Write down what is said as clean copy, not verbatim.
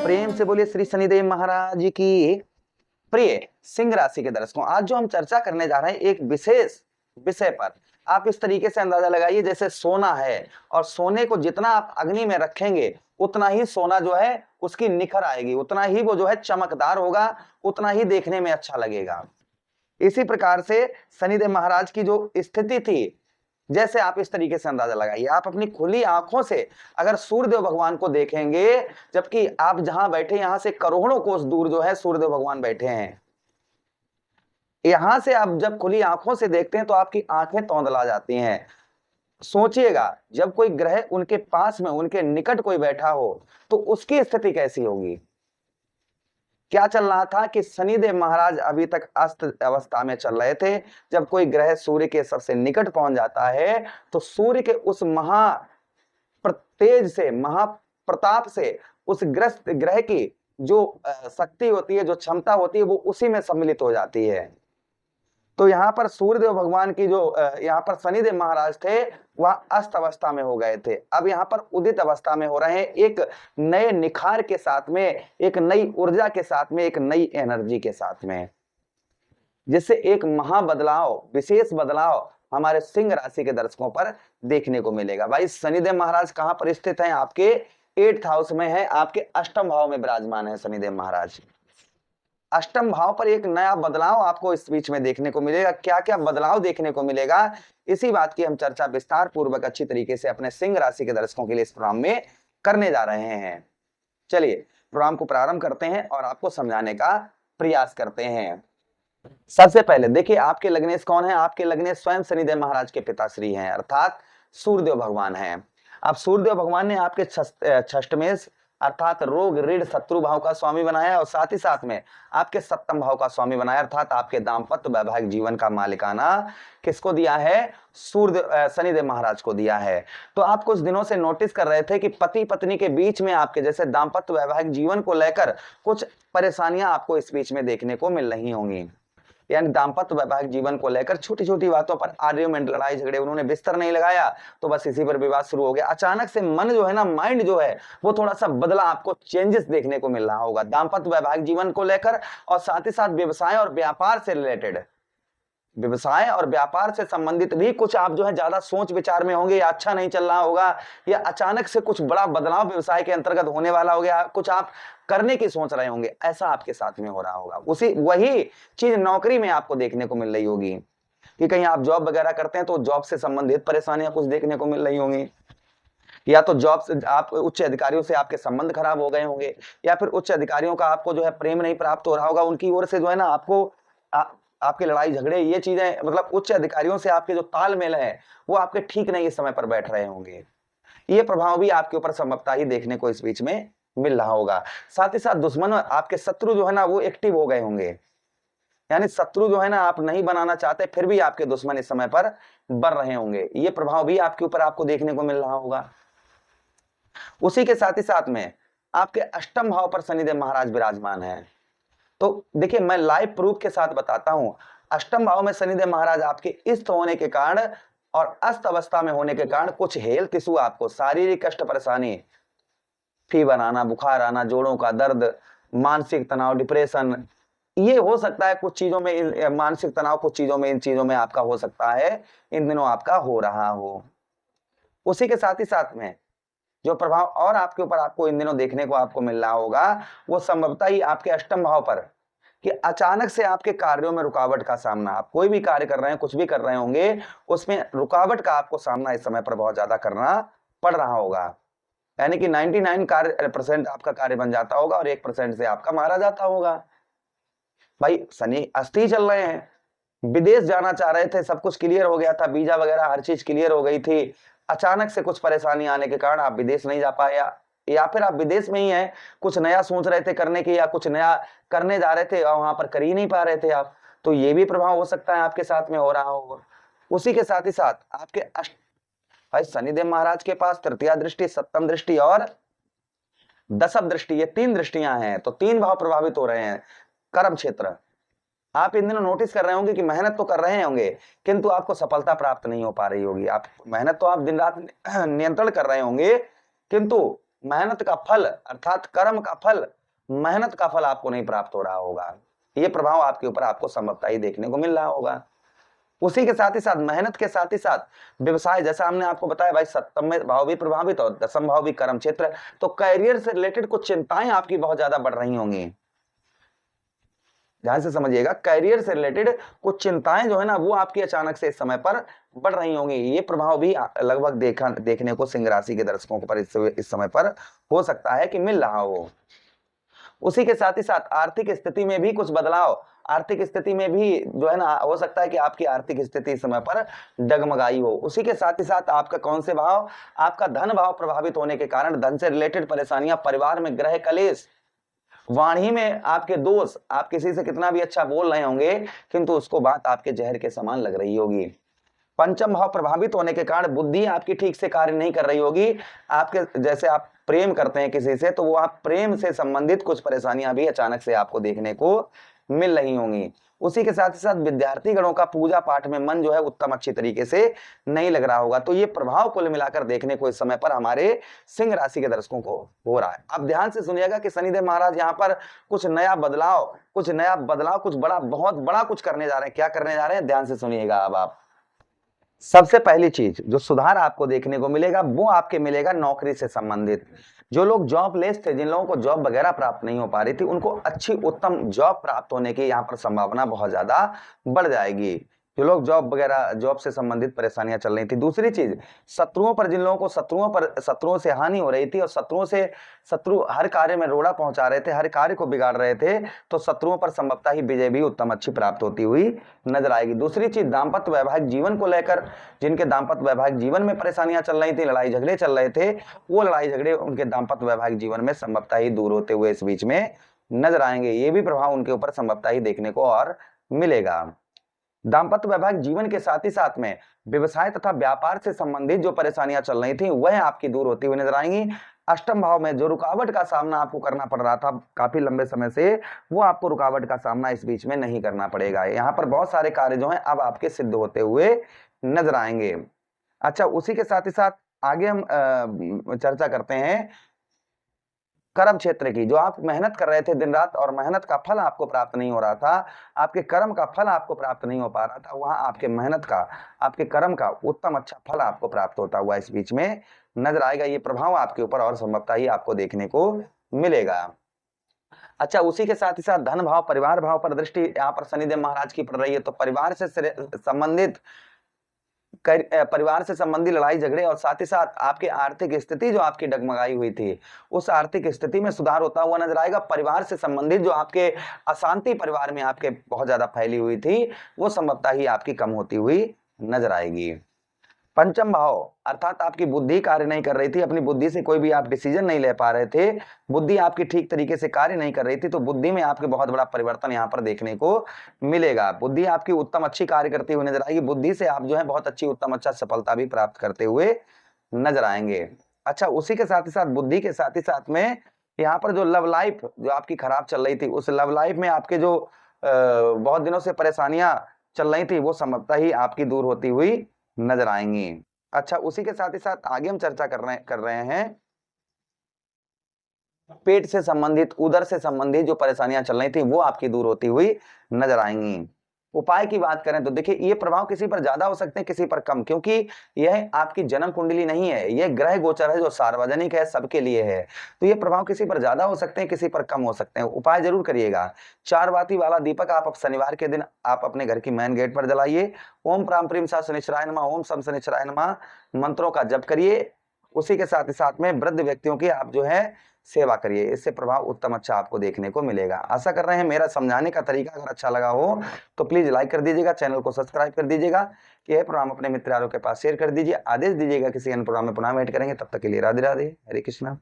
प्रेम से बोलिए श्री शनिदेव महाराज की। प्रिय सिंह राशि के दर्शकों, आज जो हम चर्चा करने जा रहे हैं एक विशेष विषय पर। आप इस तरीके से अंदाजा लगाइए जैसे सोना है, और सोने को जितना आप अग्नि में रखेंगे उतना ही सोना जो है उसकी निखर आएगी, उतना ही वो जो है चमकदार होगा, उतना ही देखने में अच्छा लगेगा। इसी प्रकार से शनिदेव महाराज की जो स्थिति थी, जैसे आप इस तरीके से अंदाजा लगाइए, आप अपनी खुली आंखों से अगर सूर्यदेव भगवान को देखेंगे, जबकि आप जहां बैठे यहां से करोड़ों कोस दूर जो है सूर्यदेव भगवान बैठे हैं, यहां से आप जब खुली आंखों से देखते हैं तो आपकी आंखें तौंदला जाती हैं। सोचिएगा जब कोई ग्रह उनके पास में, उनके निकट कोई बैठा हो तो उसकी स्थिति कैसी होगी। क्या चल रहा था कि शनिदेव महाराज अभी तक अस्त अवस्था में चल रहे थे। जब कोई ग्रह सूर्य के सबसे निकट पहुंच जाता है तो सूर्य के उस महा तेज से, महाप्रताप से उस ग्रस्त ग्रह की जो शक्ति होती है, जो क्षमता होती है, वो उसी में सम्मिलित हो जाती है। तो यहाँ पर सूर्यदेव भगवान की जो यहाँ पर शनिदेव महाराज थे वह अस्त अवस्था में हो गए थे, अब यहाँ पर उदित अवस्था में हो रहे हैं, एक नए निखार के साथ में, एक नई ऊर्जा के साथ में, एक नई एनर्जी के साथ में, जिससे एक महा बदलाव, विशेष बदलाव हमारे सिंह राशि के दर्शकों पर देखने को मिलेगा। भाई शनिदेव महाराज कहां पर स्थित हैं? आपके 8th हाउस में है, आपके अष्टम भाव में विराजमान है शनिदेव महाराज। अष्टम भाव पर एक नया बदलाव आपको इस बीच में देखने को मिलेगा। क्या क्या बदलाव देखने को मिलेगा, इसी बात की हम चर्चा विस्तार पूर्वक अच्छी तरीके से अपने सिंह राशि के दर्शकों के लिए इस प्रोग्राम में करने जा रहे हैं। चलिए प्रोग्राम को प्रारंभ करते हैं और आपको समझाने का प्रयास करते हैं। सबसे पहले देखिए आपके लग्नेश कौन है। आपके लग्नेश स्वयं शनिदेव महाराज के पिताश्री हैं, अर्थात सूर्यदेव भगवान हैं। अब सूर्यदेव भगवान ने आपके षष्ठमेश अर्थात रोग ऋण शत्रु भाव का स्वामी बनाया, और साथ ही साथ में आपके सप्तम भाव का स्वामी बनाया, अर्थात आपके दाम्पत्य वैवाहिक जीवन का मालिकाना किसको दिया है? सूर्य शनिदेव महाराज को दिया है। तो आप कुछ दिनों से नोटिस कर रहे थे कि पति पत्नी के बीच में आपके जैसे दाम्पत्य वैवाहिक जीवन को लेकर कुछ परेशानियां आपको इस बीच में देखने को मिल रही होंगी। यानी दाम्पत्य वैवाहिक जीवन को लेकर छोटी छोटी बातों पर आर्ग्यूमेंट, लड़ाई झगड़े, उन्होंने बिस्तर नहीं लगाया तो बस इसी पर विवाद शुरू हो गया। अचानक से मन जो है ना, माइंड जो है वो थोड़ा सा बदला, आपको चेंजेस देखने को मिल रहा होगा दाम्पत्य वैवाहिक जीवन को लेकर, और साथ ही साथ व्यवसाय और व्यापार से रिलेटेड, व्यवसाय और व्यापार से संबंधित भी कुछ आप जो है ज्यादा सोच विचार में होंगे, या अच्छा नहीं चल रहा होगा, या अचानक से कुछ बड़ा बदलाव व्यवसाय के अंतर्गत होने वाला हो गया, कुछ आप करने की सोच रहे होंगे, ऐसा आपके साथ में हो रहा होगा। उसी वही चीज नौकरी में आपको देखने को मिल रही होगी कि कहीं आप जॉब वगैरह करते हैं तो जॉब से संबंधित परेशानियां कुछ देखने को मिल रही होंगी, या तो जॉब से आप उच्च अधिकारियों से आपके संबंध खराब हो गए होंगे, या फिर उच्च अधिकारियों का आपको जो है प्रेम नहीं प्राप्त हो रहा होगा, उनकी ओर से जो है ना आपको आपके लड़ाई झगड़े, ये चीजें, मतलब उच्च अधिकारियों से आपके जो तालमेल है वो आपके ठीक नहीं इस समय पर बैठ रहे होंगे। ये प्रभाव भी आपके ऊपर संभवतः ही देखने को इस बीच में मिल रहा होगा। साथ ही साथ दुश्मन, आपके शत्रु जो है ना वो एक्टिव हो गए होंगे, यानी शत्रु जो है ना आप नहीं बनाना चाहते फिर भी आपके दुश्मन इस समय पर बढ़ रहे होंगे। ये प्रभाव भी आपके ऊपर आपको देखने को मिल रहा होगा। उसी के साथ ही साथ में आपके अष्टम भाव पर शनिदेव महाराज विराजमान है। तो देखिए मैं लाइव प्रूफ के साथ बताता हूं, अष्टम भाव में शनिदेव महाराज आपके इस्त होने के कारण और अस्त अवस्था में होने के कारण कुछ हेल्थ इशू, आपको शारीरिक कष्ट परेशानी, फीवर आना, बुखार आना, जोड़ों का दर्द, मानसिक तनाव, डिप्रेशन, ये हो सकता है कुछ चीजों में, मानसिक तनाव कुछ चीजों में, इन चीजों में आपका हो सकता है, इन दिनों आपका हो रहा हो। उसी के साथ ही साथ में जो प्रभाव और आपके ऊपर आपको इन दिनों देखने को आपको मिल रहा होगा वो संभवतः ही आपके अष्टम भाव पर, कि अचानक से आपके कार्यों में रुकावट का सामना, आप कोई भी कार्य कर रहे हैं, कुछ भी कर रहे होंगे, उसमें रुकावट का आपको सामना इस समय पर बहुत ज्यादा करना पड़ रहा होगा। यानी कि 99% आपका कार्य बन जाता होगा और 1% से आपका मारा जाता होगा। भाई शनि अस्थि चल रहे हैं, विदेश जाना चाह रहे थे, सब कुछ क्लियर हो गया था, वीजा वगैरह हर चीज क्लियर हो गई थी, अचानक से कुछ परेशानी आने के कारण आप विदेश नहीं जा पाए, या फिर आप विदेश में ही हैं, कुछ नया सोच रहे थे करने की, या कुछ नया करने जा रहे थे और वहां पर कर ही नहीं पा रहे थे आप, तो ये भी प्रभाव हो सकता है आपके साथ में हो रहा होगा। उसी के साथ ही साथ आपके भाई शनिदेव महाराज के पास तृतीया दृष्टि, सप्तम दृष्टि और दशम दृष्टि, ये 3 दृष्टियां हैं, तो 3 भाव प्रभावित हो रहे हैं। कर्म क्षेत्र, आप इन दिनों नोटिस कर रहे होंगे कि मेहनत तो कर रहे होंगे किंतु आपको सफलता प्राप्त नहीं हो पा रही होगी। आप मेहनत तो आप दिन रात नियंत्रण कर रहे होंगे, किंतु मेहनत का फल अर्थात कर्म का फल, मेहनत का फल आपको नहीं प्राप्त हो रहा होगा। ये प्रभाव आपके ऊपर आपको संभवतः ही देखने को मिल रहा होगा। उसी के साथ ही साथ मेहनत के साथ ही साथ व्यवसाय, जैसा हमने आपको बताया भाई, सप्तम में भाव भी प्रभावित और दसम भाव भी कर्म क्षेत्र, तो करियर से रिलेटेड कुछ चिंताएं आपकी बहुत ज्यादा बढ़ रही होंगी। ध्यान से समझिएगा, करियर से रिलेटेड कुछ चिंताएं जो है ना वो आपकी अचानक से इस समय पर बढ़ रही होंगी। ये प्रभाव भी लगभग देखने को सिंह राशि के दर्शकों पर इस समय पर हो सकता है कि मिल रहा हो। उसी के साथ ही साथ आर्थिक स्थिति में भी कुछ बदलाव, आर्थिक स्थिति में भी जो है ना हो सकता है कि आपकी आर्थिक स्थिति इस समय पर डगमगाई हो। उसी के साथ ही साथ आपका कौन से भाव, आपका धन भाव प्रभावित होने के कारण धन से रिलेटेड परेशानियां, परिवार में ग्रह कलेश, वाणी में आपके दोष, आप किसी से कितना भी अच्छा बोल रहे होंगे किंतु उसको बात आपके जहर के समान लग रही होगी। पंचम भाव प्रभावित होने के कारण बुद्धि आपकी ठीक से कार्य नहीं कर रही होगी। आपके जैसे आप प्रेम करते हैं किसी से, तो वो आप प्रेम से संबंधित कुछ परेशानियां भी अचानक से आपको देखने को मिल रही होंगी। उसी के साथ ही साथ विद्यार्थी गणों का पूजा पाठ में मन जो है उत्तम अच्छी तरीके से नहीं लग रहा होगा। तो ये प्रभाव कुल मिलाकर देखने को इस समय पर हमारे सिंह राशि के दर्शकों को हो रहा है। अब ध्यान से सुनिएगा कि शनिदेव महाराज यहाँ पर कुछ नया बदलाव, कुछ बड़ा, बहुत बड़ा कुछ करने जा रहे हैं। क्या करने जा रहे हैं, ध्यान से सुनिएगा। अब आप सबसे पहली चीज जो सुधार आपको देखने को मिलेगा वो आपके मिलेगा नौकरी से संबंधित। जो लोग जॉबलेस थे, जिन लोगों को जॉब वगैरह प्राप्त नहीं हो पा रही थी, उनको अच्छी उत्तम जॉब प्राप्त होने की यहाँ पर संभावना बहुत ज्यादा बढ़ जाएगी। जो लोग जॉब से संबंधित परेशानियां चल रही थी। दूसरी चीज, शत्रुओं पर, जिन लोगों को शत्रुओं से हानि हो रही थी और शत्रु हर कार्य में रोड़ा पहुंचा रहे थे, हर कार्य को बिगाड़ रहे थे, तो शत्रुओं पर संभवतः ही विजय भी उत्तम अच्छी प्राप्त होती हुई नजर आएगी। दूसरी चीज, दाम्पत्य वैवाहिक जीवन को लेकर जिनके दाम्पत्य वैवाहिक जीवन में परेशानियां चल रही थी, लड़ाई झगड़े चल रहे थे, वो लड़ाई झगड़े उनके दाम्पत्य वैवाहिक जीवन में संभवतः ही दूर होते हुए इस बीच में नजर आएंगे। ये भी प्रभाव उनके ऊपर संभवतः ही देखने को और मिलेगा। दाम्पत्य वैवाहिक जीवन के साथ ही साथ में व्यवसाय तथा व्यापार से संबंधित जो परेशानियां चल रही थी वह आपकी दूर होती हुई नजर आएंगी। अष्टम भाव में जो रुकावट का सामना आपको करना पड़ रहा था काफी लंबे समय से, वो आपको रुकावट का सामना इस बीच में नहीं करना पड़ेगा। यहाँ पर बहुत सारे कार्य जो हैं अब आपके सिद्ध होते हुए नजर आएंगे। अच्छा, उसी के साथ ही साथ आगे हम चर्चा करते हैं कर्म क्षेत्र की। जो आप मेहनत कर रहे थे दिन रात और मेहनत का फल आपको प्राप्त नहीं हो रहा था, आपके कर्म का फल आपको प्राप्त नहीं हो पा रहा था, वहां आपके मेहनत का, आपके कर्म का उत्तम अच्छा फल आपको प्राप्त होता हुआ इस बीच में नजर आएगा। ये प्रभाव आपके ऊपर और संभवतः ही आपको देखने को मिलेगा। अच्छा, उसी के साथ ही साथ धन भाव, परिवार भाव पर दृष्टि यहाँ पर शनिदेव महाराज की पड़ रही है, तो परिवार से संबंधित लड़ाई झगड़े और साथ ही साथ आपकी आर्थिक स्थिति जो आपकी डगमगाई हुई थी, उस आर्थिक स्थिति में सुधार होता हुआ नजर आएगा। परिवार से संबंधित जो आपके अशांति परिवार में आपके बहुत ज्यादा फैली हुई थी, वो संभवतः ही आपकी कम होती हुई नजर आएगी। पंचम भाव अर्थात आपकी बुद्धि कार्य नहीं कर रही थी, अपनी बुद्धि से कोई भी आप डिसीजन नहीं ले पा रहे थे, बुद्धि आपकी ठीक तरीके से कार्य नहीं कर रही थी, तो बुद्धि में आपके बहुत बड़ा परिवर्तन यहाँ पर देखने को मिलेगा। बुद्धि आपकी उत्तम अच्छी कार्य करती हुई नजर आएगी। बुद्धि से आप जो है बहुत अच्छी उत्तम अच्छा सफलता भी प्राप्त करते हुए नजर आएंगे। अच्छा, उसी के साथ ही साथ बुद्धि के साथ ही साथ में यहाँ पर जो लव लाइफ जो आपकी खराब चल रही थी, उस लव लाइफ में आपके जो बहुत दिनों से परेशानियां चल रही थी, वो संभवतः ही आपकी दूर होती हुई नजर आएंगी। अच्छा, उसी के साथ ही साथ आगे हम चर्चा कर रहे हैं पेट से संबंधित, उदर से संबंधित जो परेशानियां चल रही थी वो आपकी दूर होती हुई नजर आएंगी। उपाय की बात करें तो देखिए, ये प्रभाव किसी पर ज्यादा हो सकते हैं, किसी पर कम, क्योंकि यह आपकी जन्म कुंडली नहीं है, यह ग्रह गोचर है जो सार्वजनिक है, सबके लिए है। तो ये प्रभाव किसी पर ज्यादा हो सकते हैं, किसी पर कम हो सकते हैं। उपाय जरूर करिएगा। 4 बाती वाला दीपक आप शनिवार के दिन आप अपने घर की मेन गेट पर जलाइए। ओम प्राम प्रीम सा शनिश्चराय नमः, ओम सम शनिश्चराय नमः मंत्रों का जप करिए। उसी के साथ ही साथ में वृद्ध व्यक्तियों की आप जो है सेवा करिए, इससे प्रभाव उत्तम अच्छा आपको देखने को मिलेगा। आशा कर रहे हैं मेरा समझाने का तरीका अगर अच्छा लगा हो तो प्लीज लाइक कर दीजिएगा, चैनल को सब्सक्राइब कर दीजिएगा, यह प्रोग्राम अपने मित्रों के पास शेयर कर दीजिए। आदेश दीजिएगा किसी अन्य प्रोग्राम में पुनः भेंट करेंगे, तब तक के लिए राधे राधे, हरे कृष्णा।